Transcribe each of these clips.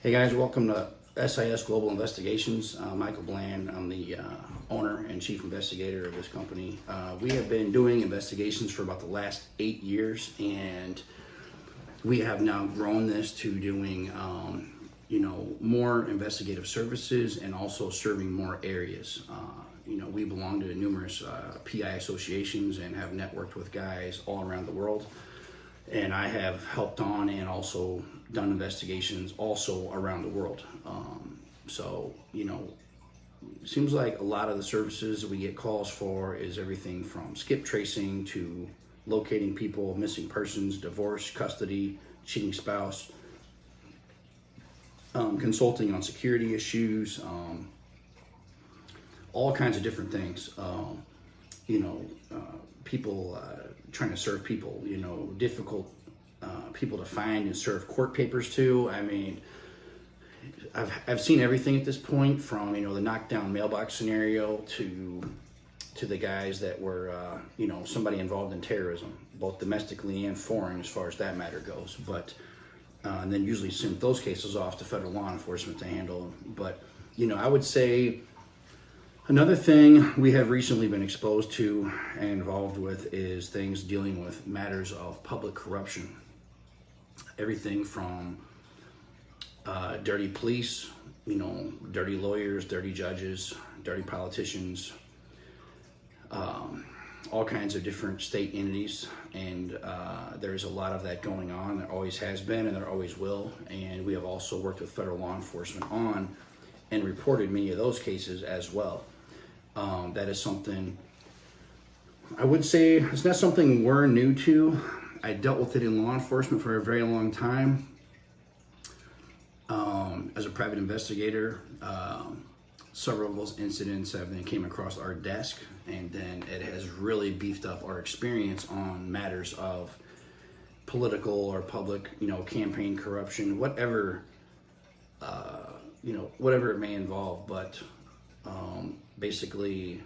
Hey guys, welcome to SIS Global Investigations. Michael Bland, I'm the owner and chief investigator of this company. We have been doing investigations for about the last 8 years, and we have now grown this to doing more investigative services and also serving more areas. We belong to numerous PI associations and have networked with guys all around the world. And I have helped on and also done investigations also around the world. It seems like a lot of the services we get calls for is everything from skip tracing to locating people, missing persons, divorce, custody, cheating spouse, consulting on security issues, all kinds of different things. People trying to serve people, difficult people to find and serve court papers to. I mean, I've seen everything at this point, from the knockdown mailbox scenario to the guys that were somebody involved in terrorism, both domestically and foreign as far as that matter goes. But and then usually send those cases off to federal law enforcement to handle. But I would say another thing we have recently been exposed to and involved with is things dealing with matters of public corruption. Everything from dirty police, dirty lawyers, dirty judges, dirty politicians, all kinds of different state entities. And there's a lot of that going on. There always has been and there always will. And we have also worked with federal law enforcement on and reported many of those cases as well. That is something I would say it's not something we're new to. I dealt with it in law enforcement for a very long time. As a private investigator, several of those incidents came across our desk, and then it has really beefed up our experience on matters of political or public, campaign corruption, whatever it may involve. But basically,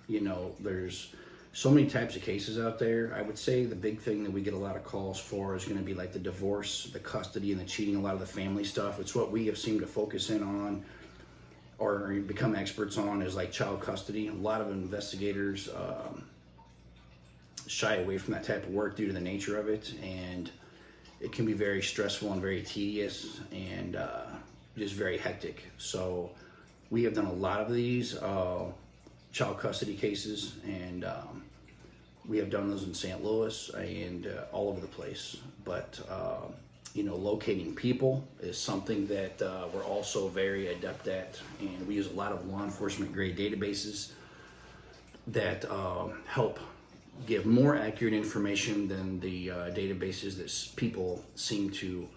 there's so many types of cases out there. I would say the big thing that we get a lot of calls for is going to be like the divorce, the custody, and the cheating, a lot of the family stuff. It's what we have seemed to focus in on or become experts on, is like child custody. A lot of investigators shy away from that type of work due to the nature of it, and it can be very stressful and very tedious and just very hectic. So we have done a lot of these child custody cases, and we have done those in St. Louis and all over the place. But locating people is something that we're also very adept at, and we use a lot of law enforcement grade databases that help give more accurate information than the databases that people seem to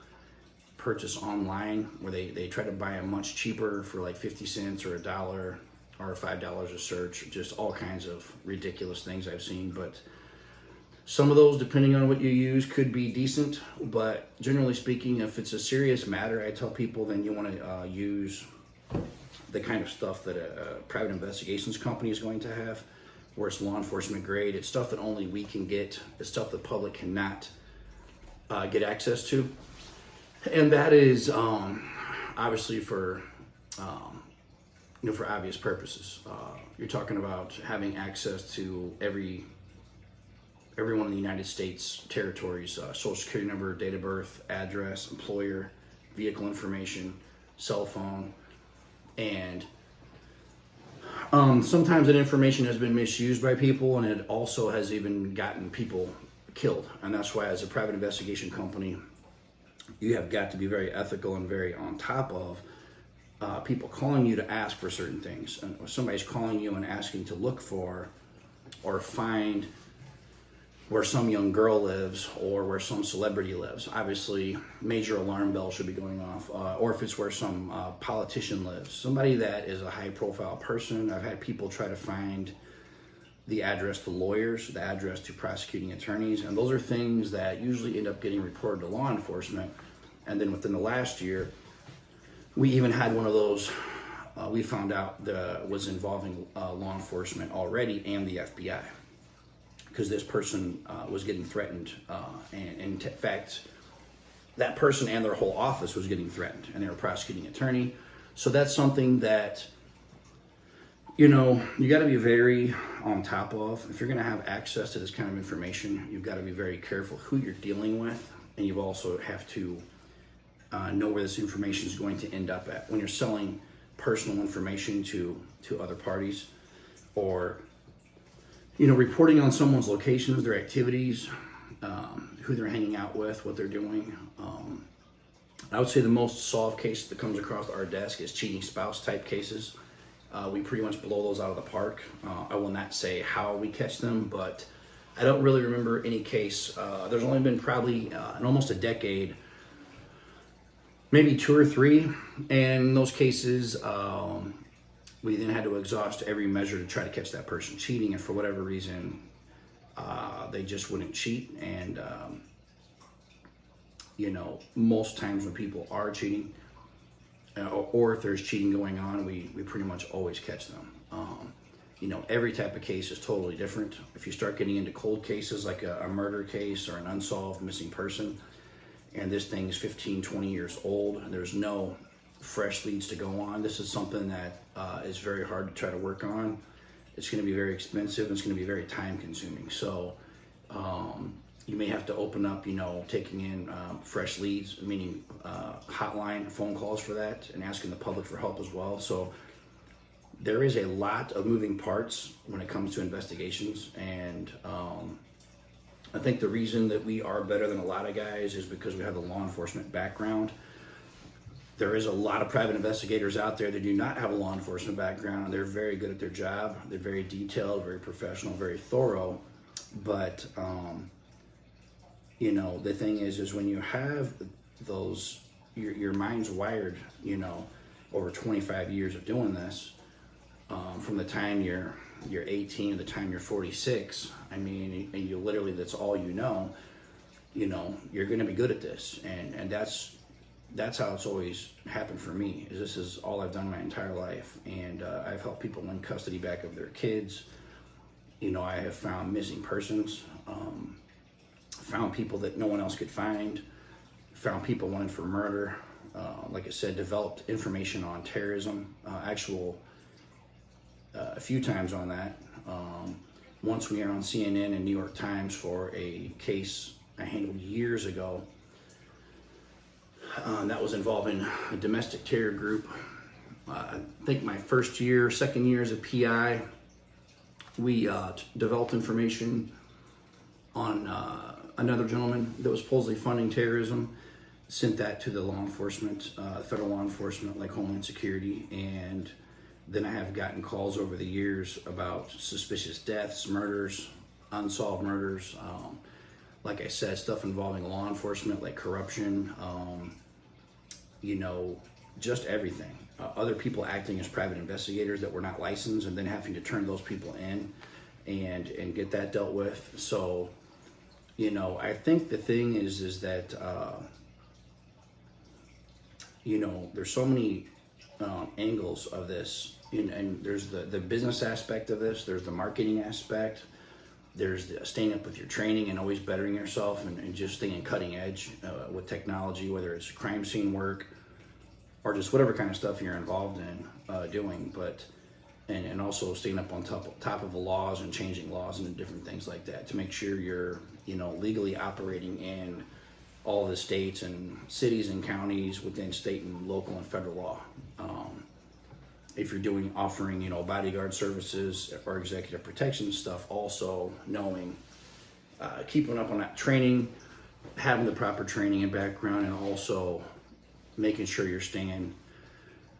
purchase online, where they try to buy them much cheaper for like 50 cents or $1 or $5 a search. Just all kinds of ridiculous things I've seen. But some of those, depending on what you use, could be decent. But generally speaking, if it's a serious matter, I tell people then you want to use the kind of stuff that a private investigations company is going to have, where it's law enforcement grade. It's stuff that only we can get. It's stuff the public cannot get access to. And that is obviously for obvious purposes. You're talking about having access to everyone in the United States territories, social security number, date of birth, address, employer, vehicle information, cell phone, and sometimes that information has been misused by people, and it also has even gotten people killed. And that's why, as a private investigation company, you have got to be very ethical and very on top of people calling you to ask for certain things. And if somebody's calling you and asking to look for or find where some young girl lives or where some celebrity lives, obviously major alarm bells should be going off. Or if it's where some politician lives, somebody that is a high profile person. I've had people try to find the address to lawyers, the address to prosecuting attorneys, and those are things that usually end up getting reported to law enforcement. And then within the last year, we even had one of those we found out that was involving law enforcement already and the FBI, because this person was getting threatened, and in fact that person and their whole office was getting threatened, and they were a prosecuting attorney. So that's something that, you know, you got to be very on top of. If you're going to have access to this kind of information, you've got to be very careful who you're dealing with, and you also have to know where this information is going to end up at. When you're selling personal information to other parties, or, you know, reporting on someone's locations, their activities, who they're hanging out with, what they're doing. I would say the most solved case that comes across our desk is cheating spouse type cases. We pretty much blow those out of the park. I will not say how we catch them, but I don't really remember any case. There's only been probably in almost a decade, maybe 2 or 3. And in those cases, we then had to exhaust every measure to try to catch that person cheating. And for whatever reason, they just wouldn't cheat. And, you know, most times when people are cheating, or if there's cheating going on, we pretty much always catch them. You know, every type of case is totally different. If you start getting into cold cases like a murder case or an unsolved missing person, and this thing is 15, 20 years old, and there's no fresh leads to go on, this is something that is very hard to try to work on. It's going to be very expensive, and it's going to be very time consuming. So you may have to open up, you know, taking in fresh leads, meaning hotline phone calls for that, and asking the public for help as well. So there is a lot of moving parts when it comes to investigations, and I think the reason that we are better than a lot of guys is because we have the law enforcement background. There is a lot of private investigators out there that do not have a law enforcement background. They're very good at their job. They're very detailed, very professional, very thorough. But, you know, the thing is when you have those, your mind's wired, you know, over 25 years of doing this, from the time you're 18 to the time you're 46, I mean, and you literally, that's all you know, you're going to be good at this. And that's how it's always happened for me, is this is all I've done my entire life. And I've helped people win custody back of their kids. You know, I have found missing persons, found people that no one else could find, found people wanted for murder. Like I said, developed information on terrorism, a few times on that. Once we were on CNN and New York Times for a case I handled years ago. That was involving a domestic terror group. I think my second year as a PI, we developed information on another gentleman that was supposedly funding terrorism, sent that to the law enforcement, federal law enforcement like Homeland Security, and then I have gotten calls over the years about suspicious deaths, murders, unsolved murders. Like I said, stuff involving law enforcement like corruption, you know, just everything. Other people acting as private investigators that were not licensed, and then having to turn those people in and get that dealt with. So, you know, I think the thing is that, you know, there's so many angles of this, and there's the business aspect of this, there's the marketing aspect, there's the staying up with your training and always bettering yourself, and just staying cutting edge with technology, whether it's crime scene work or just whatever kind of stuff you're involved in doing, but and also staying up on top of the laws and changing laws and different things like that to make sure you're, you know, legally operating in all the states and cities and counties within state and local and federal law. If you're offering, you know, bodyguard services or executive protection stuff, also knowing, keeping up on that training, having the proper training and background, and also making sure you're staying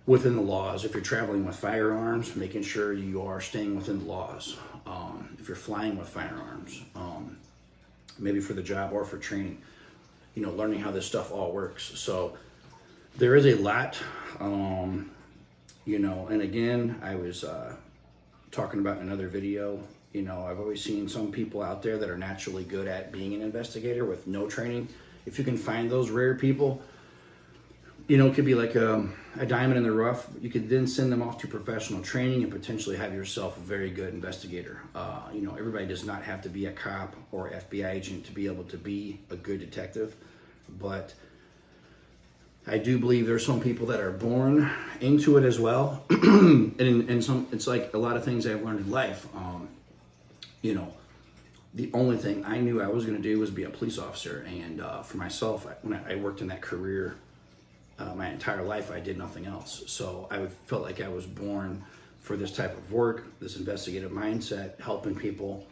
within the laws. If you're traveling with firearms, making sure you are staying within the laws. If you're flying with firearms, maybe for the job or for training, you know, learning how this stuff all works. So there is a lot, you know, and again, I was talking about in another video, you know, I've always seen some people out there that are naturally good at being an investigator with no training. If you can find those rare people, you know, it could be like a diamond in the rough. You could then send them off to professional training and potentially have yourself a very good investigator. You know, everybody does not have to be a cop or FBI agent to be able to be a good detective, but I do believe there's some people that are born into it as well. and some, it's like a lot of things I've learned in life. You know, the only thing I knew I was going to do was be a police officer. And for myself, when I worked in that career my entire life, I did nothing else. So I felt like I was born for this type of work, this investigative mindset, helping people,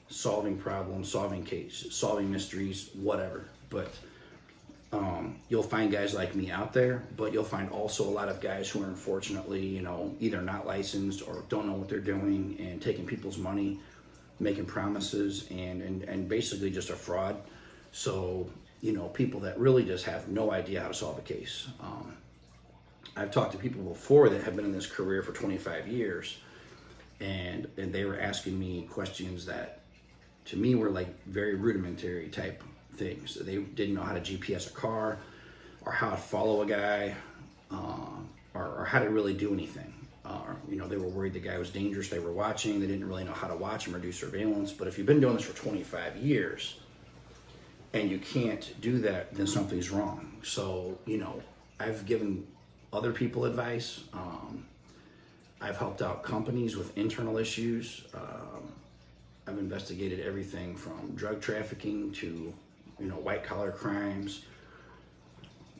solving problems, solving cases, solving mysteries, whatever. But you'll find guys like me out there, but you'll find also a lot of guys who are unfortunately, you know, either not licensed or don't know what they're doing and taking people's money, making promises, and basically just a fraud. So, you know, people that really just have no idea how to solve a case. I've talked to people before that have been in this career for 25 years, and they were asking me questions that to me were like very rudimentary type things. They didn't know how to GPS a car, or how to follow a guy, or how to really do anything. You know, they were worried the guy was dangerous. They were watching. They didn't really know how to watch him or do surveillance. But if you've been doing this for 25 years and you can't do that, then something's wrong. So, you know, I've given other people advice. I've helped out companies with internal issues. I've investigated everything from drug trafficking to, you know, white collar crimes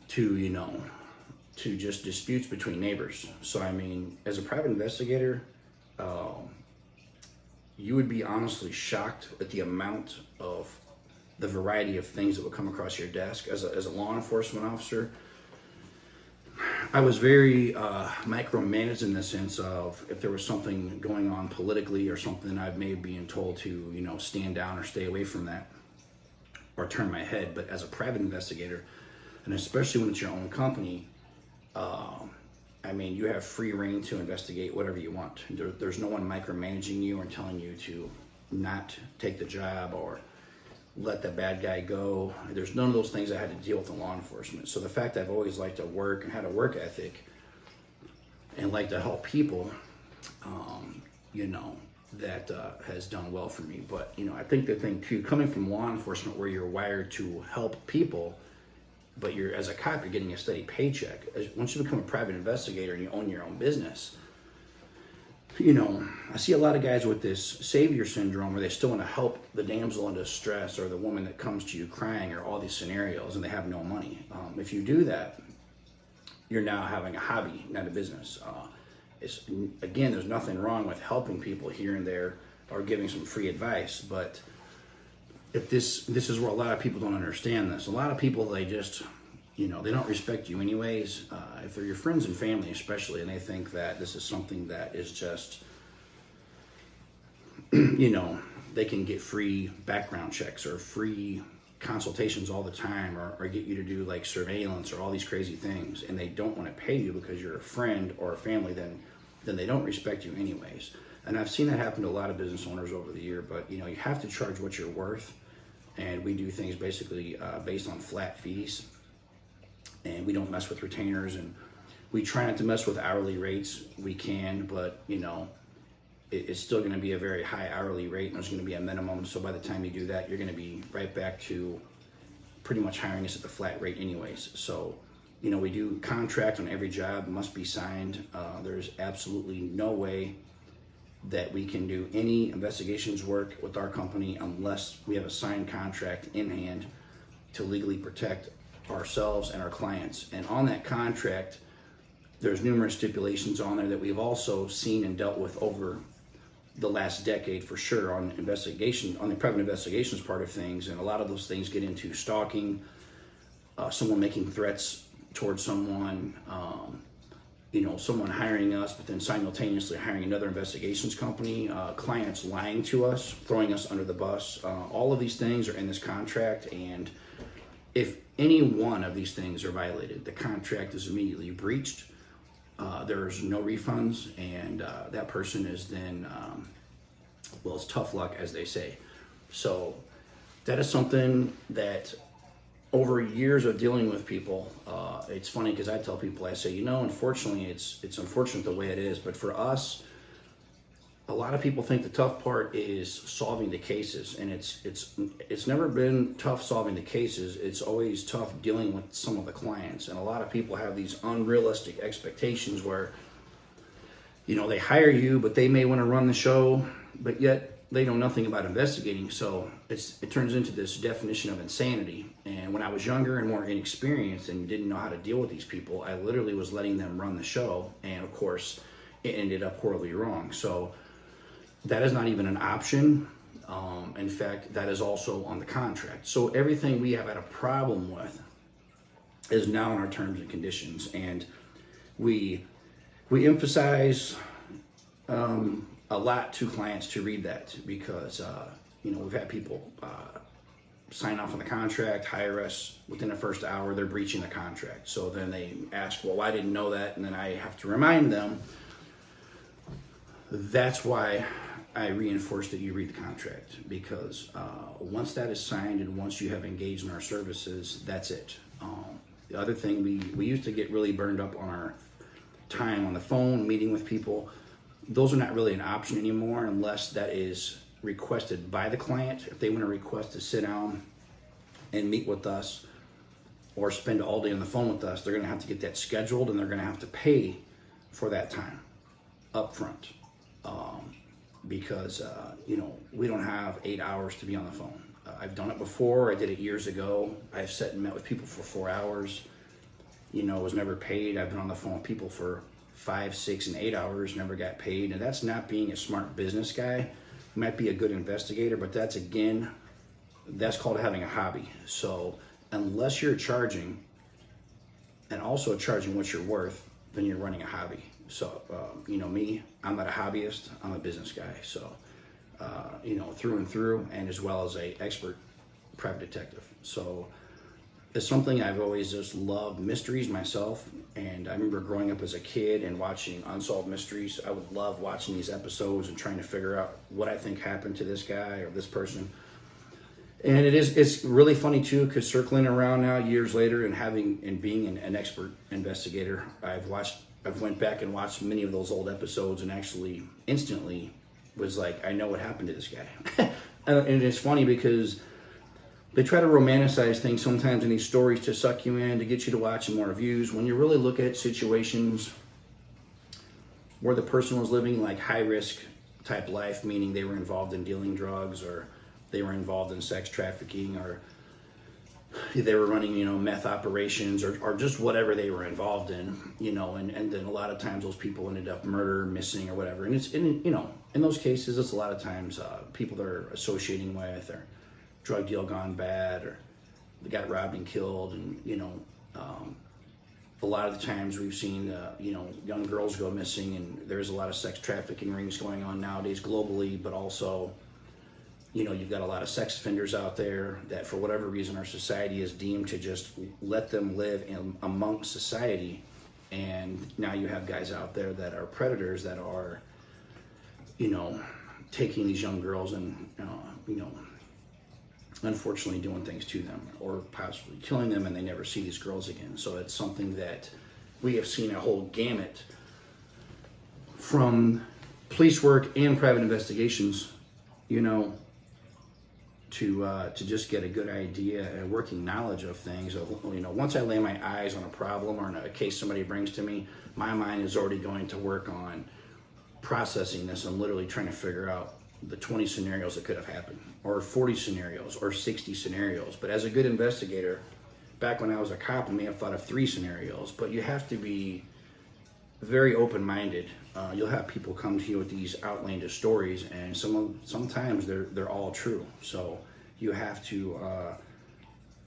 to, you know, to just disputes between neighbors. So, I mean, as a private investigator, you would be honestly shocked at the amount of the variety of things that would come across your desk. As a law enforcement officer, I was very micromanaged in the sense of if there was something going on politically or something, I may be being told to, you know, stand down or stay away from that or turn my head. But as a private investigator, and especially when it's your own company, I mean, you have free reign to investigate whatever you want. There's no one micromanaging you or telling you to not take the job or let the bad guy go. There's none of those things I had to deal with in law enforcement. So the fact I've always liked to work and had a work ethic and like to help people, you know, that has done well for me. But, you know, I think the thing too, coming from law enforcement where you're wired to help people, but you're, as a cop, you're getting a steady paycheck. Once you become a private investigator and you own your own business, you know, I see a lot of guys with this savior syndrome where they still want to help the damsel in distress or the woman that comes to you crying or all these scenarios, and they have no money. If you do that, you're now having a hobby, not a business. Again, there's nothing wrong with helping people here and there or giving some free advice, but if this is where a lot of people don't understand this. A lot of people, they just, you know, they don't respect you anyways. If they're your friends and family especially, and they think that this is something that is just, you know, they can get free background checks or free consultations all the time, or get you to do like surveillance or all these crazy things, and they don't want to pay you because you're a friend or a family, then they don't respect you anyways. And I've seen that happen to a lot of business owners over the year, but, you know, you have to charge what you're worth. And we do things basically based on flat fees, and we don't mess with retainers, and we try not to mess with hourly rates. We can, but, you know, it's still going to be a very high hourly rate, and there's going to be a minimum. So by the time you do that, you're going to be right back to pretty much hiring us at the flat rate anyways. So, you know, we do contract on every job, must be signed. There's absolutely no way that we can do any investigations work with our company unless we have a signed contract in hand to legally protect ourselves and our clients. And on that contract, there's numerous stipulations on there that we've also seen and dealt with over the last decade for sure on investigation, on the private investigations part of things. And a lot of those things get into stalking, someone making threats towards someone, you know, someone hiring us, but then simultaneously hiring another investigations company, clients lying to us, throwing us under the bus. All of these things are in this contract, and if any one of these things are violated, the contract is immediately breached. There's no refunds, and that person is then, well, it's tough luck, as they say. So that is something that over years of dealing with people, it's funny because I tell people, I say, you know, unfortunately, it's unfortunate the way it is, but for us, a lot of people think the tough part is solving the cases, and it's never been tough solving the cases. It's always tough dealing with some of the clients, and a lot of people have these unrealistic expectations where, you know, they hire you, but they may want to run the show, but yet they know nothing about investigating. So it turns into this definition of insanity. And when I was younger and more inexperienced and didn't know how to deal with these people, I literally was letting them run the show, and of course it ended up horribly wrong. So that is not even an option. In fact, that is also on the contract. So everything we have had a problem with is now in our terms and conditions, and we emphasize a lot to clients to read that, because you know, we've had people sign off on the contract, hire us, within the first hour they're breaching the contract. So then they ask, well, I didn't know that, and then I have to remind them. That's why I reinforce that you read the contract, because once that is signed and once you have engaged in our services, that's it. The other thing, we used to get really burned up on our time on the phone, meeting with people. Those are not really an option anymore unless that is requested by the client. If they want to request to sit down and meet with us or spend all day on the phone with us, they're going to have to get that scheduled, and they're going to have to pay for that time up front. Because you know, we don't have 8 hours to be on the phone. I've done it before. I did it years ago. I've sat and met with people for 4 hours. You know, was never paid. I've been on the phone with people for 5, 6, and 8 hours, never got paid. And that's not being a smart business guy. You might be a good investigator, but that's called having a hobby. So unless you're charging, and also charging what you're worth, then you're running a hobby. So, you know, me, I'm not a hobbyist, I'm a business guy. So, you know, through and through, and as well as a expert private detective. So it's something I've always just loved, mysteries myself. And I remember growing up as a kid and watching Unsolved Mysteries. I would love watching these episodes and trying to figure out what I think happened to this guy or this person. And it's really funny too, because circling around now years later and being an expert investigator, I've went back and watched many of those old episodes and actually instantly was like, I know what happened to this guy. And it's funny because they try to romanticize things sometimes in these stories to suck you in, to get you to watch more views. When you really look at situations where the person was living like high risk type life, meaning they were involved in dealing drugs, or they were involved in sex trafficking, or they were running, you know, meth operations, or just whatever they were involved in, you know, and then a lot of times those people ended up murder, missing, or whatever. And it's, you know, in those cases, it's a lot of times people they're associating with, or drug deal gone bad, or they got robbed and killed. And, you know, a lot of the times we've seen, you know, young girls go missing, and there's a lot of sex trafficking rings going on nowadays globally, but also, you know, you've got a lot of sex offenders out there that for whatever reason our society is deemed to just let them live amongst society. And now you have guys out there that are predators that are, you know, taking these young girls and, you know, unfortunately doing things to them or possibly killing them, and they never see these girls again. So it's something that we have seen a whole gamut from police work and private investigations, you know, to just get a good idea and working knowledge of things. You know, once I lay my eyes on a problem or in a case somebody brings to me, my mind is already going to work on processing this and literally trying to figure out the 20 scenarios that could have happened, or 40 scenarios, or 60 scenarios. But as a good investigator, back when I was a cop, I may have thought of 3 scenarios, but you have to be very open-minded. You'll have people come to you with these outlandish stories, and sometimes they're all true. So you have to,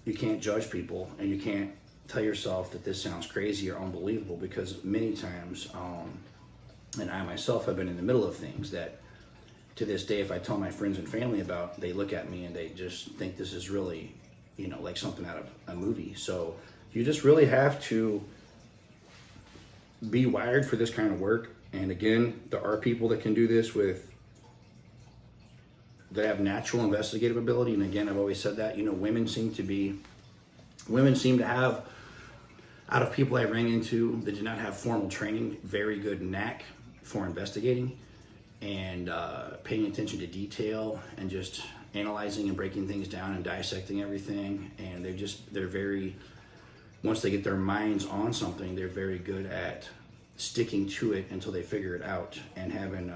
you can't judge people, and you can't tell yourself that this sounds crazy or unbelievable, because many times, and I myself have been in the middle of things that to this day, if I tell my friends and family about, they look at me and they just think this is really, you know, like something out of a movie. So you just really have to be wired for this kind of work. And again, there are people that can do this that have natural investigative ability. And again, I've always said that, you know, women seem to have, out of people I ran into that did not have formal training, very good knack for investigating. and paying attention to detail and just analyzing and breaking things down and dissecting everything. And they're very, once they get their minds on something, they're very good at sticking to it until they figure it out, and having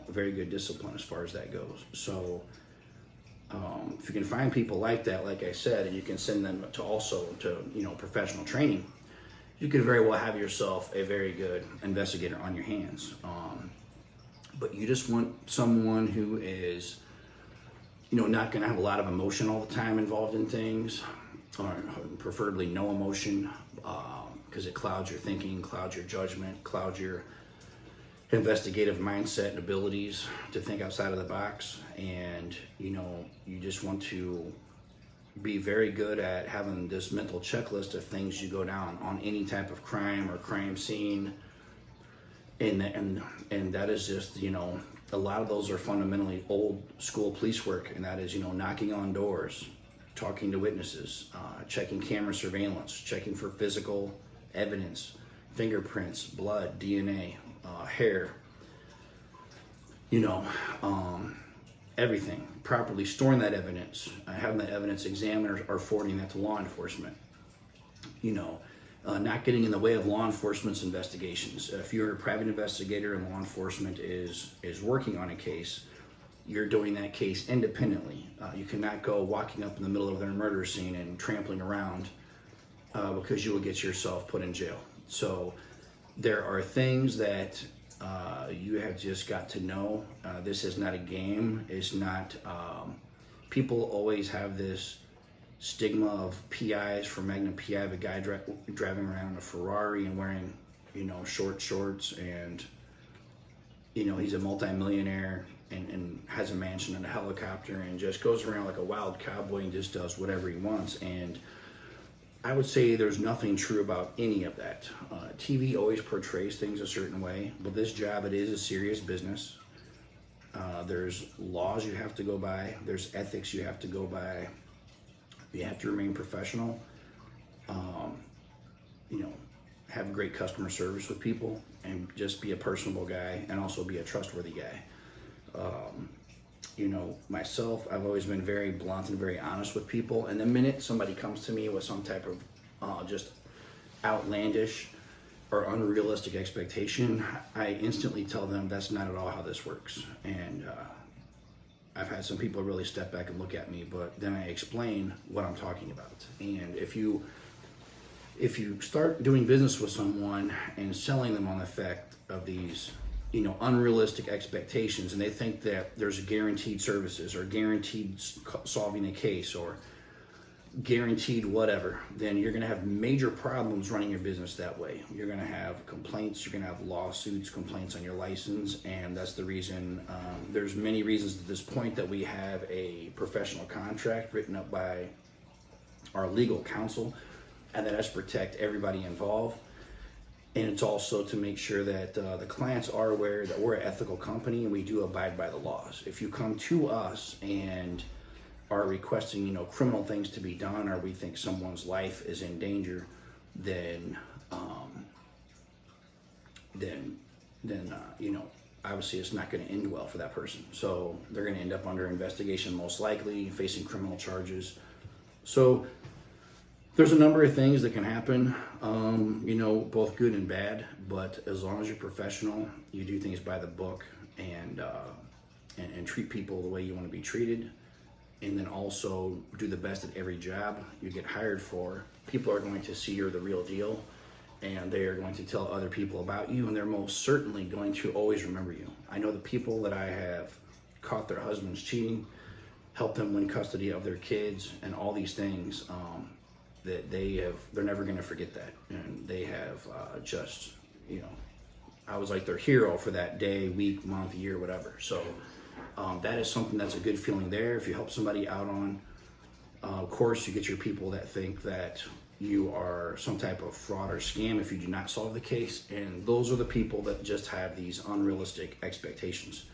very good discipline as far as that goes. So if you can find people like that, like I said, and you can send them to professional training, you could very well have yourself a very good investigator on your hands. But you just want someone who is not going to have a lot of emotion all the time involved in things, or preferably no emotion, because it clouds your thinking, clouds your judgment, clouds your investigative mindset and abilities to think outside of the box. And you just want to be very good at having this mental checklist of things you go down on any type of crime or crime scene. And that is just, a lot of those are fundamentally old school police work, and that is, knocking on doors, talking to witnesses, checking camera surveillance, checking for physical evidence, fingerprints, blood, DNA, hair, everything, properly storing that evidence, having that evidence examined or forwarding that to law enforcement, not getting in the way of law enforcement's investigations. If you're a private investigator and law enforcement is working on a case, you're doing that case independently. You cannot go walking up in the middle of their murder scene and trampling around, because you will get yourself put in jail. So there are things that you have just got to know. This is not a game. It's not, people always have this stigma of PIs for Magnum PI, of a guy driving around in a Ferrari and wearing, short shorts, and, he's a multimillionaire and has a mansion and a helicopter and just goes around like a wild cowboy and just does whatever he wants. And I would say there's nothing true about any of that. TV always portrays things a certain way, but this job, it is a serious business. There's laws you have to go by. There's ethics you have to go by. You have to remain professional. Have great customer service with people, and just be a personable guy, and also be a trustworthy guy. Myself, I've always been very blunt and very honest with people. And the minute somebody comes to me with some type of just outlandish or unrealistic expectation, I instantly tell them that's not at all how this works. And I've had some people really step back and look at me, but then I explain what I'm talking about. And if you start doing business with someone and selling them on the fact of these unrealistic expectations, and they think that there's guaranteed services or guaranteed solving a case or guaranteed whatever, then you're going to have major problems running your business that way. You're going to have complaints, you're going to have lawsuits, complaints on your license. And that's the reason, there's many reasons at this point that we have a professional contract written up by our legal counsel, and that has to protect everybody involved. And it's also to make sure that the clients are aware that we're an ethical company and we do abide by the laws. If you come to us and are requesting, criminal things to be done, or we think someone's life is in danger, then obviously it's not going to end well for that person. So they're going to end up under investigation, most likely facing criminal charges. So there's a number of things that can happen, both good and bad, but as long as you're professional, you do things by the book, and treat people the way you want to be treated, and then also do the best at every job you get hired for, people are going to see you're the real deal, and they are going to tell other people about you, and they're most certainly going to always remember you. I know the people that I have caught their husbands cheating, helped them win custody of their kids, and all these things, that they're never going to forget that. And they have I was like their hero for that day, week, month, year, whatever. So that is something that's a good feeling there. If you help somebody out on, of course, you get your people that think that you are some type of fraud or scam if you do not solve the case. And those are the people that just have these unrealistic expectations.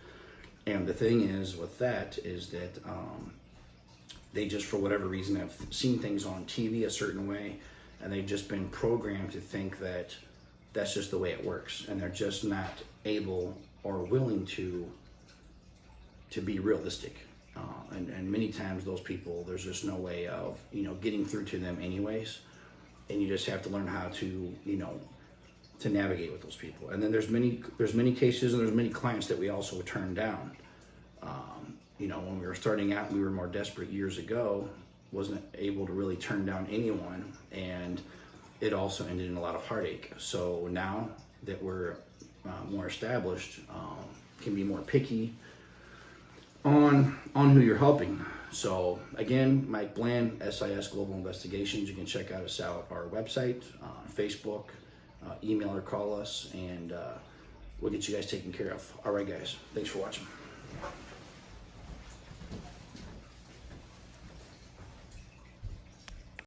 And the thing is with that is that they just, for whatever reason, have seen things on TV a certain way, and they've just been programmed to think that that's just the way it works, and they're just not able are willing to be realistic. And many times those people, there's just no way of, getting through to them anyways. And you just have to learn how to, to navigate with those people. And then there's many cases and there's many clients that we also turn down. When we were starting out, we were more desperate years ago, wasn't able to really turn down anyone. And it also ended in a lot of heartache. So now that we're more established, can be more picky on who you're helping. So again, Mike Bland, SIS Global Investigations. You can check us out our website, Facebook, email or call us, and we'll get you guys taken care of. All right, guys. Thanks for watching.